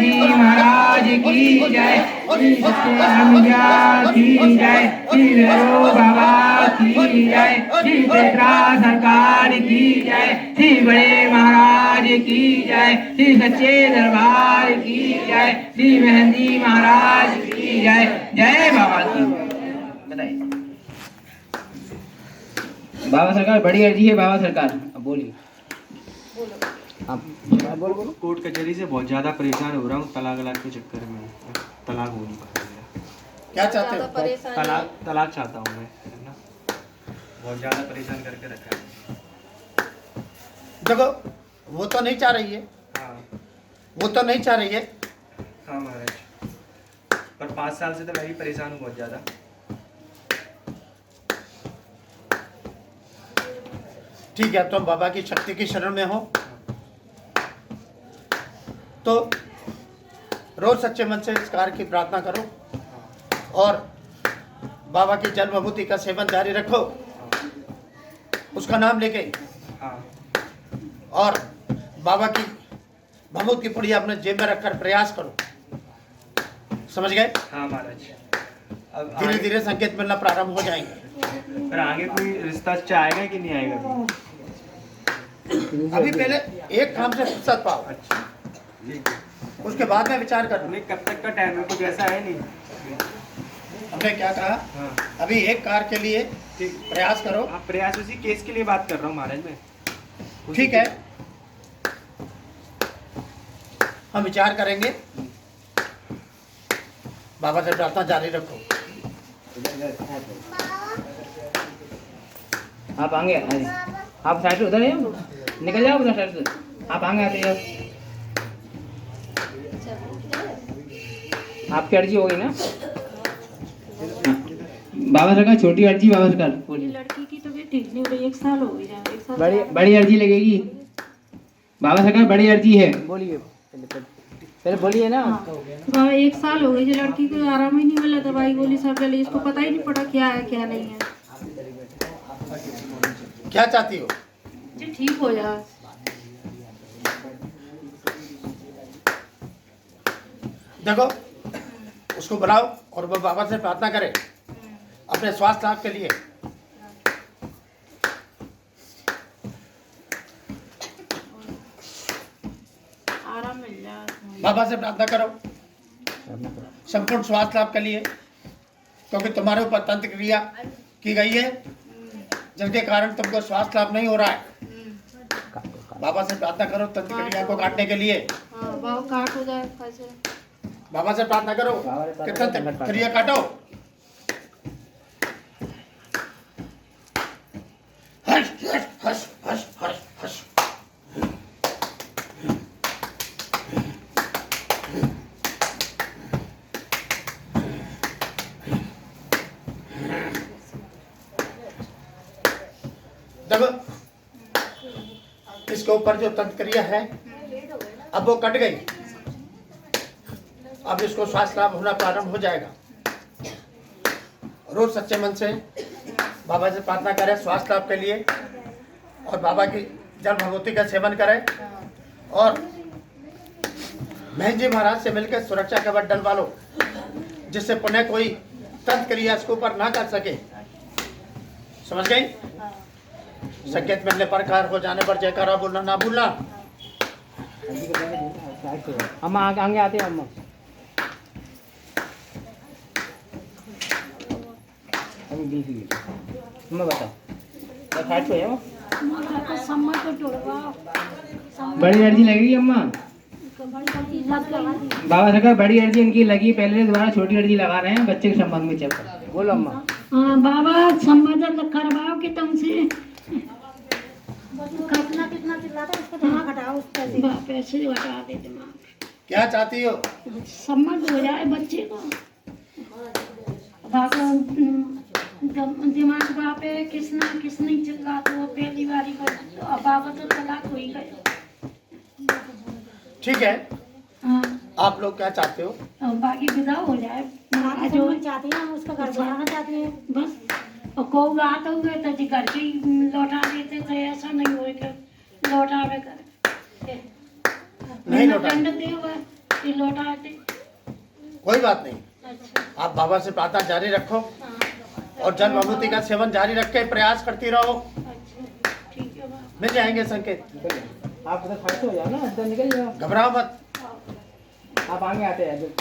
जी महाराज की जय, श्री सत्यनारायण की जय, श्री भैरव बाबा की जय, श्री पेट्रा सरकार की जय, श्री बड़े महाराज की जय, श्री सच्चे दरबार की जय, श्री मेहंदी महाराज की जय। जय बाबा की। बताइए बाबा सरकार, बड़ी अर्जी है बाबा सरकार, अब बोलिए। बोलो। कोर्ट कचहरी से बहुत ज़्यादा परेशान हो रहा हूँ, तलाक के चक्कर में तलाक हो नहीं पा रहा। क्या चाहते हो? तलाक चाहता हूँ मैं, है ना। बहुत ज़्यादा परेशान करके रखा है। देखो वो तो नहीं चाह रही है, हाँ वो तो नहीं चाह रही है। हाँ महाराज, पर 5 साल से तो मैं भी परेशान हूँ बहुत ज़्यादा। ठीक है, तुम बाबा की शक्ति की शरण में हो तो रोज सच्चे मन से इस कार्य की प्रार्थना करो और बाबा की जल विभूति का सेवन जारी रखो, उसका नाम लेके। हाँ और बाबा की भभूत की पुड़िया अपने जेब में रखकर प्रयास करो, समझ गए? हाँ महाराज। अब धीरे धीरे संकेत मिलना प्रारंभ हो जाएंगे। पर आगे कोई रिश्ता आएगा कि नहीं आएगा अभी पहले एक काम से फुर्सत पाओ, अच्छा ठीक है। उसके बाद में विचार कर। नहीं, कब तक का टाइम है, कुछ ऐसा है नहीं। हमने क्या कहा? हाँ अभी एक कार्य के लिए ठीक, प्रयास करो। आप प्रयास उसी केस के लिए बात कर रहा हूँ महाराज मैं। ठीक है, हम विचार करेंगे। बाबा से प्रार्थना जारी रखो। आप आगे आप साइड से उधर है, निकल जाओ उधर साइड से, आप आगे आते जाओ। आपकी अर्जी होगी ना बाबा सरकार? छोटी अर्जी बाबा सरकार बोलिए। लड़की की तबीयत ठीक नहीं हो रही, 1 साल हो गया, 1 साल। बड़ी अर्जी लगेगी बाबा सरकार, बड़ी अर्जी है, बोलिए पहले बोलिए ना। हाँ 1 साल हो गई जो लड़की को आराम ही नहीं मिला, दवाई गोली सब ले ली, इसको पता ही नहीं पड़ा क्या है क्या नहीं है। क्या चाहती हो? जी ठीक हो जाए। देखो उसको बुलाओ और वो बाबा से प्रार्थना करे अपने स्वास्थ्य लाभ के लिए। आराम मिल जाए। बाबा से प्रार्थना करो संपूर्ण स्वास्थ्य लाभ के लिए, क्योंकि तुम्हारे ऊपर तंत्र क्रिया की गई है जिसके कारण तुमको स्वास्थ्य लाभ नहीं हो रहा है। बाबा से प्रार्थना करो तंत्र क्रिया को काटने के लिए। हाँ बाबा काट हो जाए कैसे। बाबा से प्रार्थना करो कि तंत्र क्रिया काटो। हर्ष हर्ष हर्ष हर्ष हर्ष हर्ष। देखो इसके ऊपर जो तंत्र क्रिया है अब वो कट गई, अब इसको स्वास्थ्य लाभ होना प्रारंभ हो जाएगा। रोज सच्चे मन से बाबा से प्रार्थना करें स्वास्थ्य लाभ के लिए और बाबा की जल भगवती का सेवन करें और महंत जी महाराज से मिलकर सुरक्षा कवच डलवा लो, जिससे पुनः कोई तंत्र क्रिया इसके ऊपर ना कर सके। समझ गई? संकेत मिलने पर कार्य हो जाने पर जयकारा बोलना ना भूलना। अम्मा आगे आते हैं अम्मा। अम्मा बताओ साइड पे जाओ। बड़ी अर्जी लगेगी अम्मा। बाबा सरकार बड़ी अर्जी इनकी लगी, पहले दोबारा छोटी अर्जी लगा रहे हैं बच्चे के संबंध में। चल बोलो अम्मा। हाँ बाबा संबंध करवाओ कि तुमसे कितना चिल्लाता है, उसको दिमाग हटाओ, उसका पैसे हटा दे दिमाग। क्या चाहती हो? समझ हो जाए बच्चे को। दिमाग बापे किसने चिल्ला तो पहली बारी को बाबा तो तलाक हो ही गए। ठीक है, हाँ आप लोग क्या चाहते हो? बाकी विदा हो जाए महाराज। जो चाहते हैं हम उसका घर बनाना चाहते हैं बस। और को आता हुए तो जी घर से ही लौटा देते थे, ऐसा नहीं हो कि लौटावे कर नहीं लौटा। दंड दे हुआ ये लौटा दे। कोई बात नहीं, अच्छा आप बाबा से प्रार्थना जारी रखो हाँ, और जल विभूति का सेवन जारी रख के प्रयास करती रहो, अच्छा ठीक है बाबा। मिल जाएंगे संकेत। आप उधर खड़े हो जाओ ना, उधर निकल जाओ। घबराओ मत। आप आगे आते हैं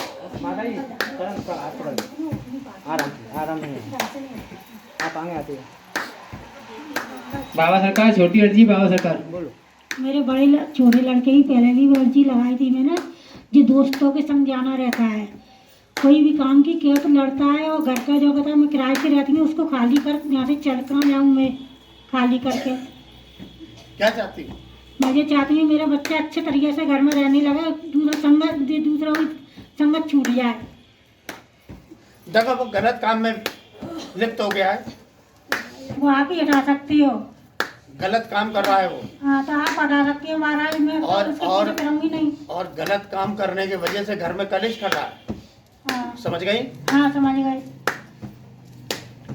माता जी, करम का हाथ पकड़, आराम से आराम से आप आगे आते हैं। बाबा सरकार छोटी अर्जी, बाबा सरकार बोलो। मेरे बड़े छोटे लड़के ही पहले भी अर्जी लगाई थी मैंने, जो दोस्तों के संग जाना रहता है, कोई भी काम की केवट लड़ता है और घर का जो कहता है मैं किराए पे रहती हूँ उसको खाली कर, यहाँ से चल कहाँ जाऊँ मैं खाली करके। क्या चाहती हूँ? मैं ये चाहती हूँ मेरा बच्चा अच्छे तरीके से घर में रहने लगे, दूसरों की संगत छूट जाए। देखो वो गलत काम में लिप्त हो गया है, वो आप ही हटा सकती हो। गलत काम कर रहा है वो, हाँ तो आप हटा सकती हो महाराज, मैं उसके पीछे करूँगी नहीं। और गलत काम करने की वजह से घर में कलेश कर रहा है, हाँ समझ गई? हाँ समझ गई।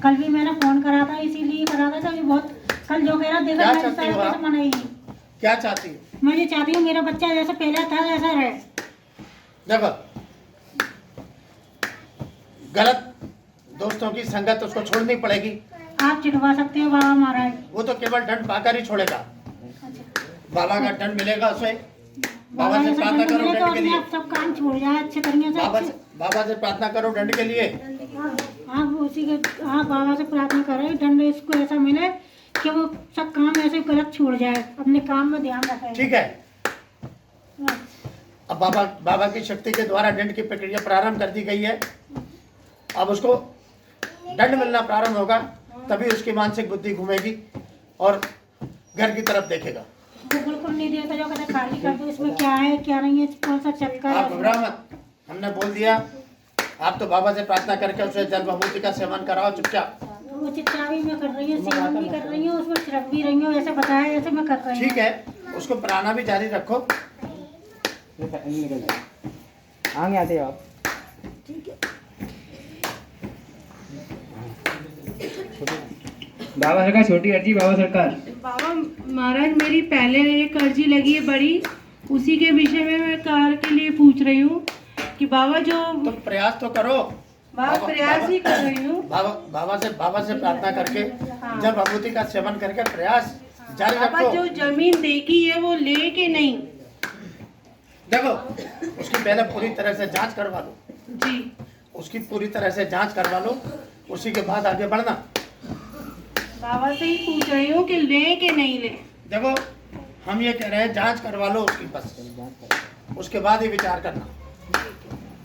कल भी मैंने फोन करा था, इसीलिए करा था कि बहुत कल जो कह रहा देखा क्या मैं चाहती इस हो तरह आप? कैसे मनाएगी। क्या चाहती हूँ? मैं ये चाहती हूँ मेरा बच्चा जैसा पहले था वैसा रहे। देखो गलत दोस्तों की संगत उसको छोड़नी पड़ेगी। आप चिढ़वा सकते हो बाबा महाराज। वो तो केवल दंड पाकर ही छोड़ेगा, बाबा का दंड मिलेगा उसे। बाबा बाबा से जैसा प्रार्थना दंड करो मिले तो दंड के अपने लिए, आप सब काम छोड़ जाए अच्छे तरीके से। बाबा से प्रार्थना करो दंड के लिए। आप उसी के आप बाबा से प्रार्थना करें दंड इसको ऐसा मिले कि वो सब काम ऐसे गलत छोड़ जाए, अपने काम में ध्यान रखे। ठीक है, अब बाबा की शक्ति के द्वारा दंड की प्रक्रिया प्रारंभ कर दी गई है। अब उसको दंड मिलना प्रारंभ होगा, तभी उसकी मानसिक बुद्धि घूमेगी और घर की तरफ देखेगा। वो बिल्कुल नहीं देता, जो कहते खाली कर दो, इसमें क्या है क्या नहीं है, कौन सा चक्कर आप है। घबराओ मत, हमने बोल दिया। आप तो बाबा से प्रार्थना करके उसे जल विभूति का सेवन कराओ चुपचाप। वो चित्रा भी मैं कर रही हूँ, सेवन भी कर रही हूँ, उसमें छिड़क भी रही हूँ, ऐसे बताया जैसे मैं कर रही हूँ। ठीक है, उसको प्राणा भी जारी रखो। निकल जाओ, आगे आते हो आप। ठीक है। बाबा सरकार छोटी अर्जी, बाबा सरकार। बाबा महाराज मेरी पहले एक अर्जी लगी है बड़ी, उसी के विषय में मैं कार के लिए पूछ रही हूँ कि बाबा जो तुम प्रयास तो करो। बाबा प्रयास ही कर रही हूँ। बाबा से प्रार्थना करके जल विभूति का सेवन करके प्रयास जारी बाबा रखो। जो जमीन देखी है वो ले के नहीं। देखो उसकी पहले पूरी तरह से जांच करवा लो, जी उसकी पूरी तरह से जांच करवा लो, उसी के बाद आगे बढ़ना। बाबा से ही पूछ रही हूँ कि ले के नहीं ले। देखो हम ये कह रहे हैं जांच करवा लो उसकी, बस उसके बाद ही विचार करना।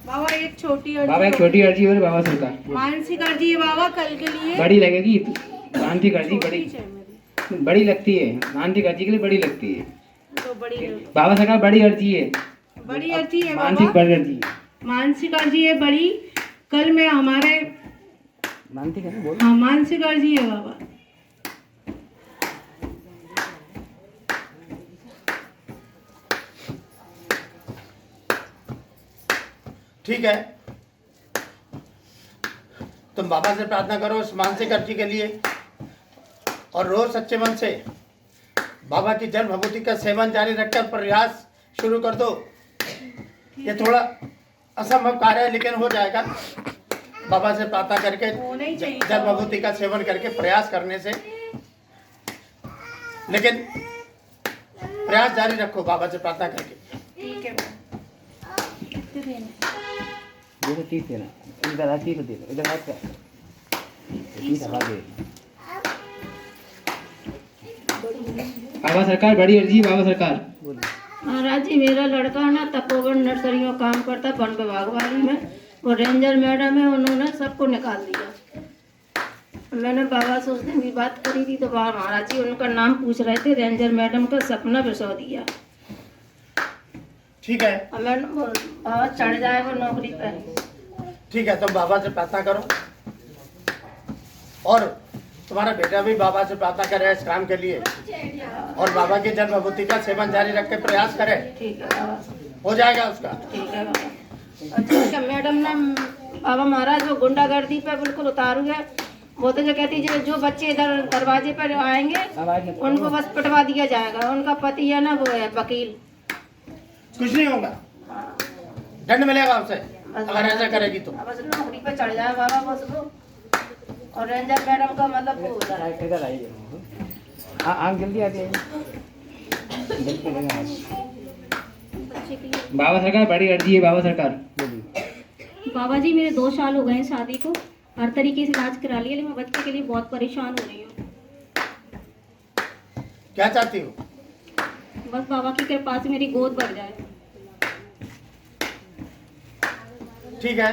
बाबा एक छोटी बाबा एक अर्जी, छोटी अर्जी और बाबा सरकार मानसिक अर्जी है बाबा कल के लिए। बड़ी लगेगी, मानसिक अर्जी बड़ी छोटी है मेरी, बड़ी लगती है, मानसिक अर्जी के लिए बड़ी लगती है। तो बड़ी बाबा सरकार बड़ी अर्जी है, बड़ी अर्जी है मानसिक बाबा, बड़ी अर्जी है। मानसिक अर्जी है बड़ी। कल मैं हमारे मानसिक है ना, बोल। हाँ मानसिक अर्जी है बाबा। ठीक है, तुम बाबा से प्रार्थना करो इस मानसिक अर्जी के लिए और रोज सच्चे मन से बाबा की जल विभूति का सेवन जारी रखकर प्रयास शुरू कर दो। ये थोड़ा असंभव कार्य है लेकिन हो जाएगा। बाबा से प्रार्थना करके होना ही चाहिए। जल विभूति का सेवन करके प्रयास करने से, लेकिन प्रयास जारी रखो बाबा से प्रार्थना करके। ठीक है बाबा। कितने दिन? 230 देना, इधर हाथ 30 दे दो, इधर हाथ का 30 हवा दे। बाबा सरकार बड़ी अर्जी, बाबा सरकार। महाराज जी मेरा लड़का ना तपोवन नर्सरी में काम करता है, वन विभाग वाली में। वो रेंजर मैडम है, उन्होंने सबको निकाल दिया। मैंने बाबा से उस दिन भी बात करी थी तो बाबा महाराज जी उनका नाम पूछ रहे थे, रेंजर मैडम का सपना बिसौदिया। ठीक है, और मैंने बाबा चढ़ जाए वो नौकरी पे। ठीक है, तुम बाबा से प्रार्थना करो और तुम्हारा बेटा भी बाबा से प्रार्थना करे इस काम के लिए और बाबा की जल विभूति का सेवन जारी रख के प्रयास करे। ठीक है बाबा, हो जाएगा उसका। ठीक है बाबा। अच्छा मैडम ने बाबा महाराज वो गुंडागर्दी पे बिल्कुल उतारू है। वो तो जो कहती है जो बच्चे इधर दरवाजे पर आएंगे उनको बस पिटवा दिया जाएगा। उनका पति है ना वो है वकील। कुछ नहीं होगा, दंड मिलेगा उसे अगर ऐसा करेगी तो। अब बस नौकरी पे चढ़ जाए बाबा बस वो, और रेंजर मैडम का मतलब वो हो जाए। आग जल्दी आती है। बाबा सरकार बड़ी अर्जी है बाबा सरकार। बाबा जी मेरे 2 साल हो गए हैं शादी को, हर तरीके से इलाज करा लिया, लेकिन मैं बच्चे के लिए बहुत परेशान हो रही हूँ। क्या चाहती हो? बस बाबा की कृपा से मेरी गोद बढ़ जाए। ठीक है,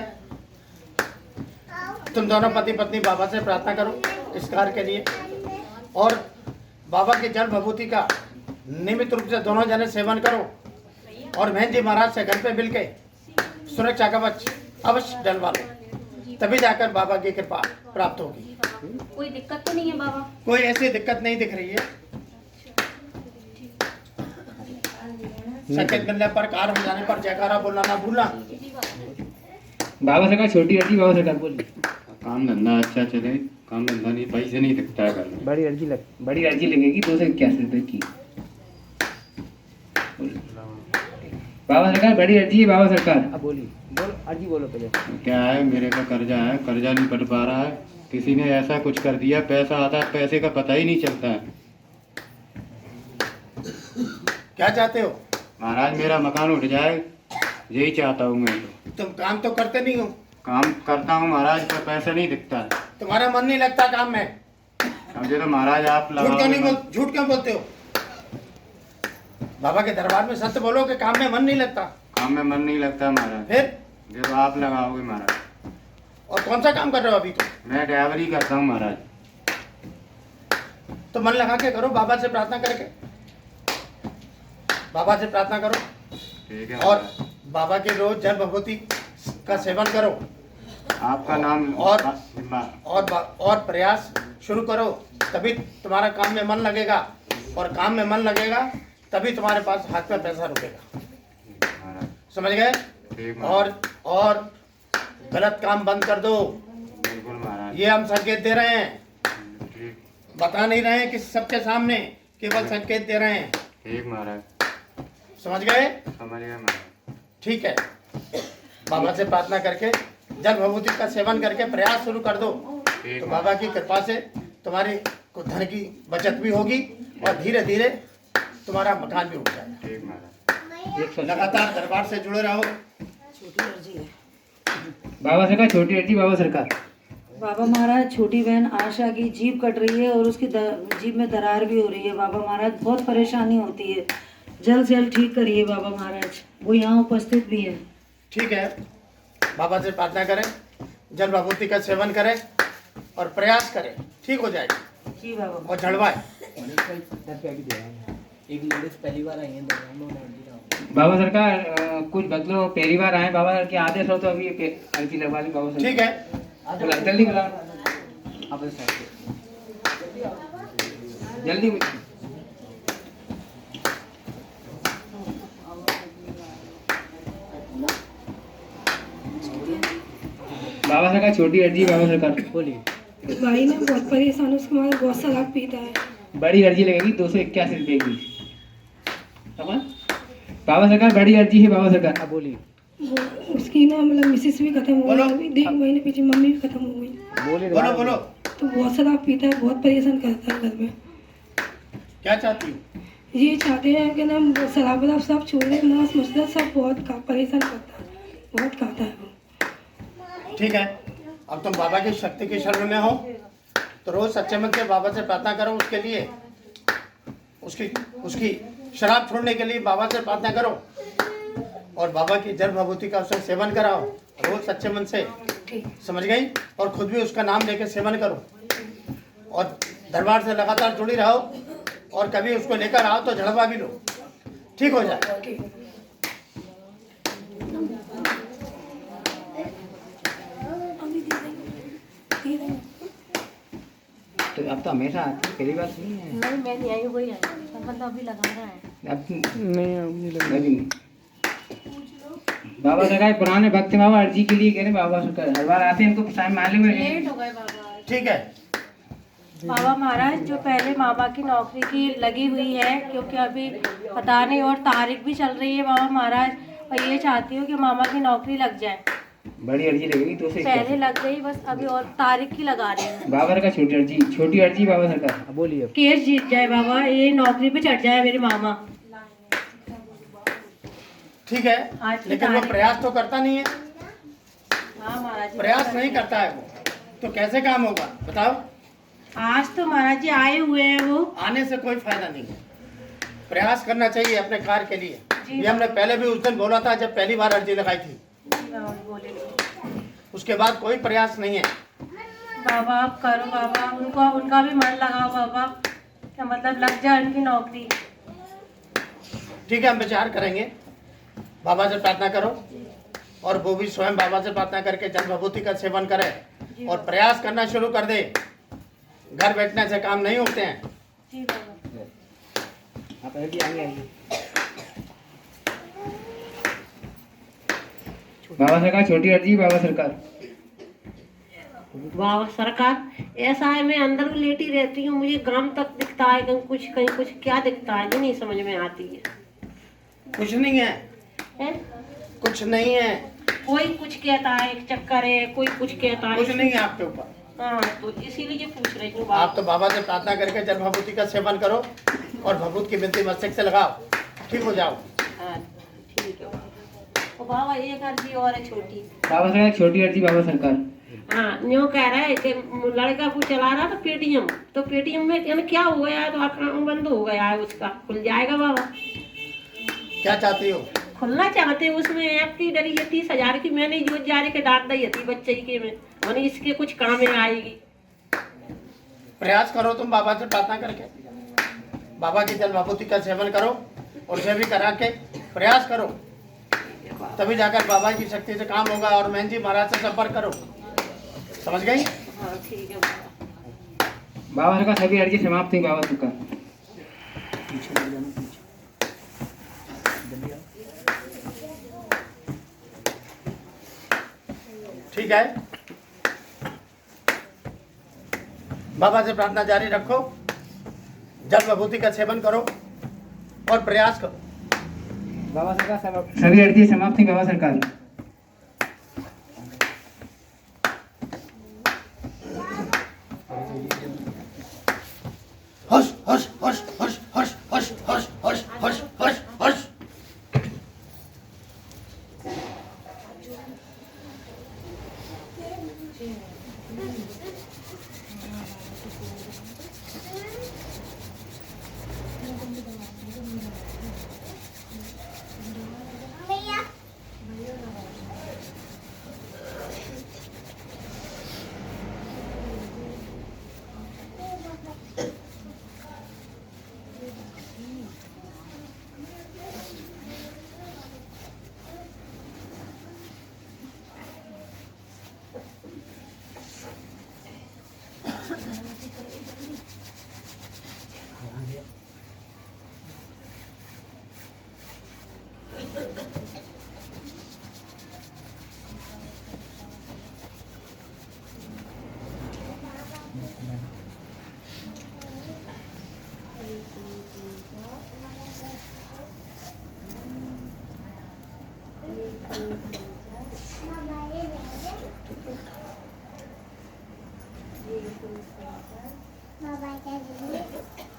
तुम दोनों पति पत्नी बाबा से प्रार्थना करो इस कार्य के लिए, और बाबा के जल भभूति का नियमित रूप से दोनों जने सेवन करो, और बहन जी महाराज से घर पे मिल के सुरक्षा कवच अवश्य डलवा लो, तभी जाकर बाबा की कृपा प्राप्त होगी। कोई दिक्कत तो नहीं है बाबा? कोई ऐसी दिक्कत नहीं दिख रही है। संकेत मिलने पर, कार हो जाने पर जयकारा बोलना ना भूलना। बाबा सरकार छोटी अर्जी बाबा सरकार बोलिए। काम धंधा अच्छा चले, काम धंधा नहीं, पैसे नहीं दिखता है घर में। बड़ी अर्जी लगेगी 281 रुपए की। बाबा सरकार बड़ी अर्जी है बाबा सरकार। अब बोलिए, अर्जी बोलो पहले। क्या है, मेरे का कर्जा है, कर्जा नहीं पट पा रहा है, किसी ने ऐसा कुछ कर दिया, पैसा आता है, पैसे का पता ही नहीं चलता है। क्या चाहते हो? महाराज मेरा मकान उठ जाए, यही चाहता हूँ मैं तो। तुम काम तो करते नहीं हो। काम करता हूँ महाराज, पर पैसा नहीं दिखता है। तुम्हारा मन नहीं लगता काम में। समझे तो महाराज आप झूठ क्यों बोलते हो? बाबा के दरबार में सत्य बोलो कि काम में मन नहीं लगता। काम में मन नहीं लगता महाराज। फिर जब आप लगाओगे महाराज। और कौन सा काम कर रहे हो अभी? तो मैं ड्राइवरी करता हूँ महाराज। तो मन लगा के करो, बाबा से प्रार्थना करके, बाबा से प्रार्थना करो। ठीक है। और बाबा के रोज जल भगवती का सेवन करो, आपका नाम और प्रयास शुरू करो, तभी तुम्हारा काम में मन लगेगा, और काम में मन लगेगा तभी तुम्हारे पास हाथ में पैसा रुकेगा। समझ गए? और गलत काम बंद कर दो। बिल्कुल महाराज। ये हम संकेत दे रहे हैं, ठीक। बता नहीं रहे हैं कि सबके सामने, केवल संकेत दे रहे हैं। ठीक महाराज। समझ गए? समझ गए महाराज। ठीक है, बाबा से प्रार्थना करके जल भभूति का सेवन करके प्रयास शुरू कर दो, तो बाबा की कृपा से तुम्हारी को धन की बचत भी होगी, और धीरे धीरे तुम्हारा मकान भी उठ जाएगा। ठीक महाराज। लगातार दरबार से जुड़े रहो। बाबा सरकार छोटी अर्जी बाबा सरकार। बाबा महाराज छोटी बहन आशा की जीभ कट रही है, और उसकी जीभ में दरार भी हो रही है। बाबा महाराज बहुत परेशानी होती है, जल्द से जल्द ठीक करिए बाबा महाराज। वो यहाँ उपस्थित भी है। ठीक है, बाबा से प्रार्थना करें, जल भभूति का सेवन करें और प्रयास करें, ठीक हो जाएगी। जी बाबा। और झड़वाए। एक लेडीज पहली बार आई है बाबा सरकार कुछ बदलो पहली बार आए बाबा के आदेश हो तो अभी अर्जी लगवा ली बाबा सरकार। ठीक है, जल्दी करा जल्दी। बाबा सरकार छोटी अर्जी बाबा सरकार बोलिए। भाई ना बहुत परेशान, उसके बाद बहुत शराब पीता है। बड़ी अर्जी लगेगी 281 रुपए की। बाबा सरकार बड़ी अर्जी है बाबा सरकार। अब बोलिए। उसकी ना मतलब मिसेस भी खत्म हो गई, 1 महीने पीछे मम्मी भी खत्म हो गई। बोलो बोलो। तो बहुत शराब पीता है, बहुत परेशान करता है घर में। क्या चाहती हूँ? ये चाहते हैं कि ना शराब वराब सब छोड़े, मांस मछली सब बहुत परेशान करता है, बहुत खाता है वो। ठीक है, अब तुम बाबा की शक्ति की शरण में हो, तो रोज सच्चे मन से बाबा से प्रार्थना करो, उसके लिए उसकी शराब छोड़ने के लिए बाबा से प्रार्थना करो, और बाबा की जल भभूति का उसका सेवन कराओ रोज सच्चे मन से। समझ गई? और खुद भी उसका नाम लेके सेवन करो, और दरबार से लगातार जुड़ी रहो, और कभी उसको लेकर आओ तो झड़वा भी लो, ठीक हो जाए। तो अब तो हमेशा पहली बात नहीं है। नहीं मैं नहीं आई, वही आई, बंदा अभी लगा रहा है। अब नहीं बाबा सरकार पुराने भक्त बाबा अर्जी के लिए कह रहे बाबा सरकार हर बार आते हैं, इनको टाइम मालूम है। लेट हो गए बाबा। ठीक है बाबा महाराज, जो पहले मामा की नौकरी की लगी हुई है, क्योंकि अभी पता नहीं और तारीख भी चल रही है बाबा महाराज, और ये चाहती हूँ कि मामा की नौकरी लग जाए। बड़ी अर्जी लगेगी तो उसे क्या? पहले लग गई, बस अभी और तारीख की लगा रही हूँ। बाबा का छोटी अर्जी बाबा सरकार। बोलिए। केस जीत जाए बाबा, ये नौकरी पे चढ़ जाए मेरे मामा। ठीक है, आज की लेकिन वो तारीख- प्रयास तो करता नहीं है। हाँ महाराज जी, प्रयास नहीं करता है वो, तो कैसे काम होगा बताओ? आज तो महाराज जी आए हुए हैं वो। आने से कोई फायदा नहीं है, प्रयास करना चाहिए अपने कार्य के लिए। जी। ये हमने पहले भी उस दिन बोला था जब पहली बार अर्जी लगाई थी। जी बाबा बोले। उसके बाद कोई प्रयास नहीं है। बाबा आप करो बाबा, उनका भी मन लगाओ बाबा, क्या मतलब लग जाए उनकी नौकरी। ठीक है, हम विचार करेंगे। बाबा से प्रार्थना करो और वो भी स्वयं बाबा से प्रार्थना करके जल विभूति का सेवन करे और प्रयास करना शुरू कर दे। घर बैठने से काम नहीं होते हैं। जी बाबा। आप अर्जी आगे आइए। बाबा सरकार छोटी अर्जी बाबा सरकार। बाबा सरकार, ऐसा है मैं अंदर लेटी रहती हूँ, मुझे ग्राम तक दिखता है, कहीं कुछ क्या दिखता है ये नहीं समझ में आती है। कुछ नहीं है, हैं? कुछ नहीं है, कोई कुछ कहता है एक चक्कर है, कोई कुछ कहता है। कुछ नहीं है आपके ऊपर। हाँ, तो इसीलिए पूछ रही हूँ आप तो बाबा से प्रार्थना करके जल विभूति का सेवन करो और भभूत की बिनती मस्तक से लगाओ, ठीक हो जाओ। हाँ, ठीक है। तो बाबा एक अर्जी और है छोटी। बाबा सरकार छोटी अर्जी बाबा सरकार। हाँ, न्यू कह रहा है कि लड़का को चला रहा था पेटीएम, तो पेटीएम में यानी क्या हो गया है, तो अकाउंट बंद हो गया है उसका, खुल जाएगा बाबा। क्या चाहती हो? खुलना चाहते हैं, उसमें एफडी डली है 30,000 की, मैंने यूज जाने के डांट दी थी बच्चे के में, यानी इसके कुछ काम में आएगी। प्रयास करो तुम बाबा से प्रार्थना करके, बाबा की जल विभूति का सेवन करो और उसे भी करा के प्रयास करो, तभी जाकर बाबा की शक्ति से काम होगा। और मैं जी महाराज से संपर्क करो, समझ गई? हाँ ठीक है बाबा। बाबा सरकार सभी अर्जी समाप्त हुई बाबा सरकार। ठीक है, बाबा से प्रार्थना जारी रखो, जल विभूति का सेवन करो और प्रयास करो। बाबा सरकार सभी अर्जी समाप्त हुई बाबा सरकार। हर्ष हर्ष हर्ष हर्ष हर्ष हर्ष हर्ष हर्ष हर्ष हर्ष हर्ष। Bye bye, Daddy.